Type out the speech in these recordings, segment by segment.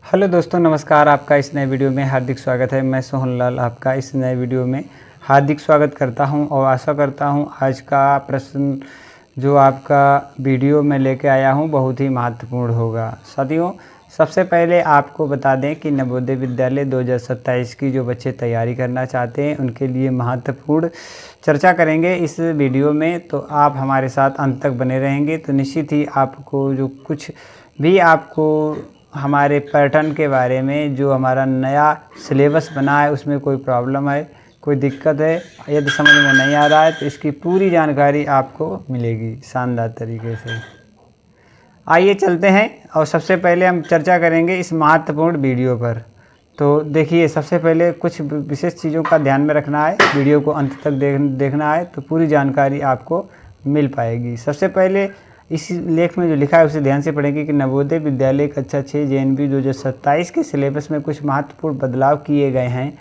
Hello दोस्तों, नमस्कार। आपका इस नए वीडियो में हार्दिक स्वागत है। मैं सोहन लाल आपका इस नए वीडियो में हार्दिक स्वागत करता हूं और आशा करता हूं आज का प्रश्न जो आपका वीडियो में लेके आया हूं बहुत ही महत्वपूर्ण होगा। साथियों, सबसे पहले आपको बता दें कि नवोदय विद्यालय 2027 की जो बच्चे तैयारी करना चाहते हैं उनके लिए महत्वपूर्ण चर्चा करेंगे इस वीडियो में। तो आप हमारे साथ अंत तक बने रहेंगे तो निश्चित ही आपको जो कुछ भी आपको हमारे पैटर्न के बारे में, जो हमारा नया सिलेबस बना है उसमें कोई प्रॉब्लम है, कोई दिक्कत है, यदि समझ में नहीं आ रहा है तो इसकी पूरी जानकारी आपको मिलेगी शानदार तरीके से। आइए चलते हैं और सबसे पहले हम चर्चा करेंगे इस महत्वपूर्ण वीडियो पर। तो देखिए, सबसे पहले कुछ विशेष चीज़ों का ध्यान में रखना है, वीडियो को अंत तक देखना है तो पूरी जानकारी आपको मिल पाएगी। सबसे पहले इस लेख में जो लिखा है उसे ध्यान से पढ़ेंगे कि नवोदय विद्यालय कक्षा 6 JNV 2027 के सिलेबस में कुछ महत्वपूर्ण बदलाव किए गए हैं।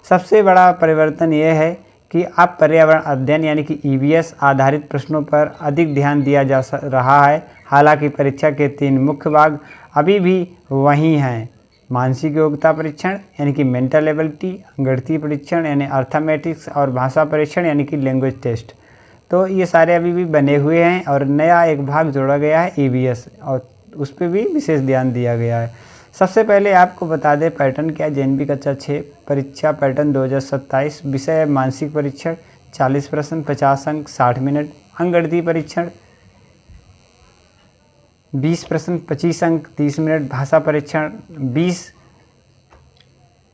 सबसे बड़ा परिवर्तन यह है कि अब पर्यावरण अध्ययन यानी कि EVS आधारित प्रश्नों पर अधिक ध्यान दिया जा रहा है। हालांकि परीक्षा के 3 मुख्य भाग अभी भी वही हैं: मानसिक योग्यता परीक्षण यानी कि मेंटल एबिलिटी, गणितीय परीक्षण यानी अर्थमेटिक्स और भाषा परीक्षण यानी कि लैंग्वेज टेस्ट। तो ये सारे अभी भी बने हुए हैं और नया एक भाग जोड़ा गया है EVS, और उस पर भी विशेष ध्यान दिया गया है। सबसे पहले आपको बता दें पैटर्न क्या है। JNV कक्षा 6 परीक्षा पैटर्न 2027। विषय है मानसिक परीक्षण 40 प्रश्न 50 अंक 60 मिनट। अंकगणितीय परीक्षण 20 प्रश्न 25 अंक 30 मिनट। भाषा परीक्षण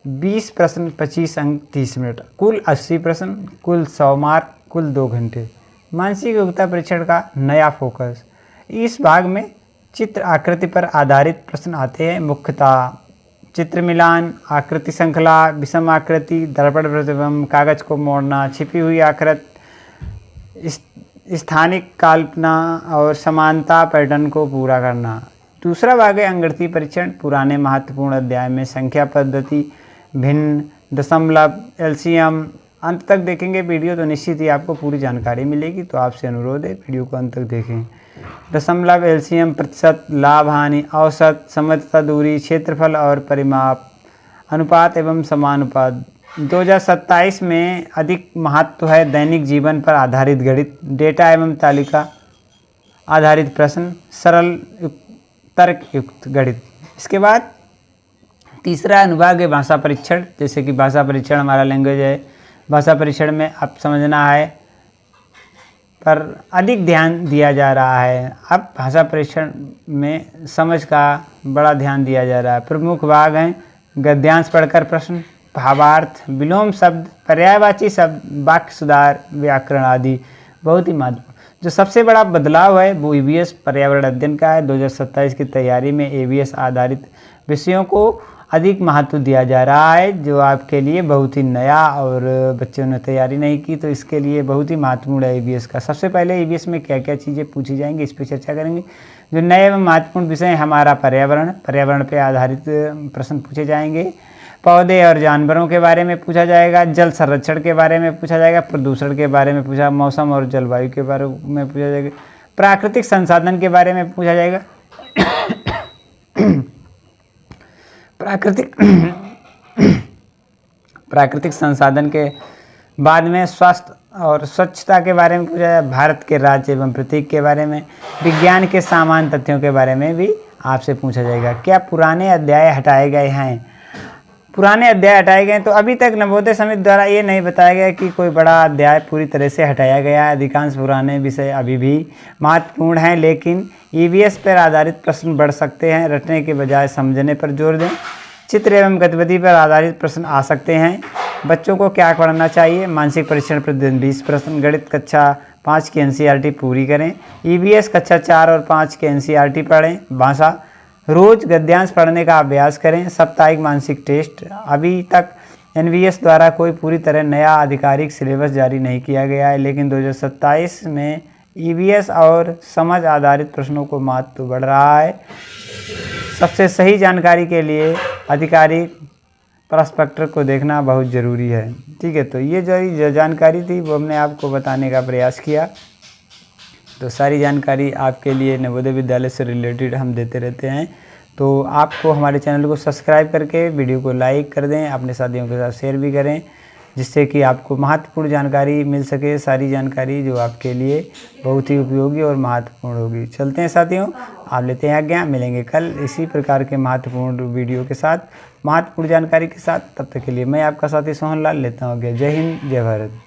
20 प्रश्न 25 अंक 30 मिनट। कुल 80 प्रश्न, कुल 100 मार्क, कुल 2 घंटे। मानसिक योग्यता परीक्षण का नया फोकस, इस भाग में चित्र आकृति पर आधारित प्रश्न आते हैं। मुख्यतः चित्र मिलान, आकृति श्रृंखला, विषम आकृति, दर्पण प्रतिबिंब, कागज को मोड़ना, छिपी हुई आकृति, स्थानिक कल्पना और समानता पैटर्न को पूरा करना। दूसरा भाग है अंकगणितीय परीक्षण। पुराने महत्वपूर्ण अध्याय में संख्या पद्धति, भिन्न, दशमलव, LCM। अंत तक देखेंगे वीडियो तो निश्चित ही आपको पूरी जानकारी मिलेगी, तो आपसे अनुरोध है वीडियो को अंत तक देखें। दशमलव, LCM, प्रतिशत, लाभ हानि, औसत, समता दूरी, क्षेत्रफल और परिमाप, अनुपात एवं समानुपात। 2027 में अधिक महत्व है दैनिक जीवन पर आधारित गणित, डेटा एवं तालिका आधारित प्रश्न, सरल तर्क युक्त गणित। इसके बाद तीसरा अनुभाग है भाषा परीक्षण। जैसे कि भाषा परीक्षण हमारा लैंग्वेज है, भाषा परीक्षण में अब समझना है पर अधिक ध्यान दिया जा रहा है। अब भाषा परीक्षण में समझ का बड़ा ध्यान दिया जा रहा है। प्रमुख भाग हैं गद्यांश पढ़कर प्रश्न, भावार्थ, विलोम शब्द, पर्यायवाची शब्द, वाक्य सुधार, व्याकरण आदि। बहुत ही महत्वपूर्ण जो सबसे बड़ा बदलाव है वो EVS पर्यावरण अध्ययन का है। 2027 की तैयारी में EVS आधारित विषयों को अधिक महत्व दिया जा रहा है, जो आपके लिए बहुत ही नया, और बच्चों ने तैयारी नहीं की तो इसके लिए बहुत ही महत्वपूर्ण है EVS का। सबसे पहले EVS में क्या क्या चीज़ें पूछी जाएंगी इस पर चर्चा करेंगे। जो नए एवं महत्वपूर्ण विषय है हमारा पर्यावरण पे आधारित प्रश्न पूछे जाएंगे। पौधे और जानवरों के बारे में पूछा जाएगा, जल संरक्षण के बारे में पूछा जाएगा, प्रदूषण के बारे में पूछा, मौसम और जलवायु के बारे में पूछा जाएगा, प्राकृतिक संसाधन के बारे में पूछा जाएगा, प्राकृतिक संसाधन के बाद में स्वास्थ्य और स्वच्छता के बारे में पूछा जाए, भारत के राज्य एवं प्रतीक के बारे में, विज्ञान के सामान्य तथ्यों के बारे में भी आपसे पूछा जाएगा। क्या पुराने अध्याय हटाए गए हैं? पुराने अध्याय हटाए गए तो अभी तक नवोदय समिति द्वारा ये नहीं बताया गया कि कोई बड़ा अध्याय पूरी तरह से हटाया गया है। अधिकांश पुराने विषय अभी भी महत्वपूर्ण हैं, लेकिन EVS पर आधारित प्रश्न बढ़ सकते हैं। रटने के बजाय समझने पर जोर दें। चित्र एवं गतिविधि पर आधारित प्रश्न आ सकते हैं। बच्चों को क्या पढ़ना चाहिए? मानसिक परीक्षण प्रतिदिन 20 प्रश्न। गणित कक्षा 5 की NCERT पूरी करें। EVS कक्षा 4 और 5 के NCERT पढ़ें। भाषा रोज गद्यांश पढ़ने का अभ्यास करें। साप्ताहिक मानसिक टेस्ट। अभी तक NVS द्वारा कोई पूरी तरह नया आधिकारिक सिलेबस जारी नहीं किया गया है, लेकिन 2027 में EVS और समझ आधारित प्रश्नों को महत्व बढ़ रहा है। सबसे सही जानकारी के लिए आधिकारिक प्रॉस्पेक्टर को देखना बहुत ज़रूरी है। ठीक है, तो ये जो जानकारी थी वो हमने आपको बताने का प्रयास किया। तो सारी जानकारी आपके लिए नवोदय विद्यालय से रिलेटेड हम देते रहते हैं। तो आपको हमारे चैनल को सब्सक्राइब करके वीडियो को लाइक कर दें, अपने साथियों के साथ शेयर भी करें, जिससे कि आपको महत्वपूर्ण जानकारी मिल सके, सारी जानकारी जो आपके लिए बहुत ही उपयोगी और महत्वपूर्ण होगी। चलते हैं साथियों, आप लेते हैं आज्ञा, मिलेंगे कल इसी प्रकार के महत्वपूर्ण वीडियो के साथ, महत्वपूर्ण जानकारी के साथ। तब तक के लिए मैं आपका साथी सोहन लाल लेता हूँ आज्ञा। जय हिंद, जय भारत।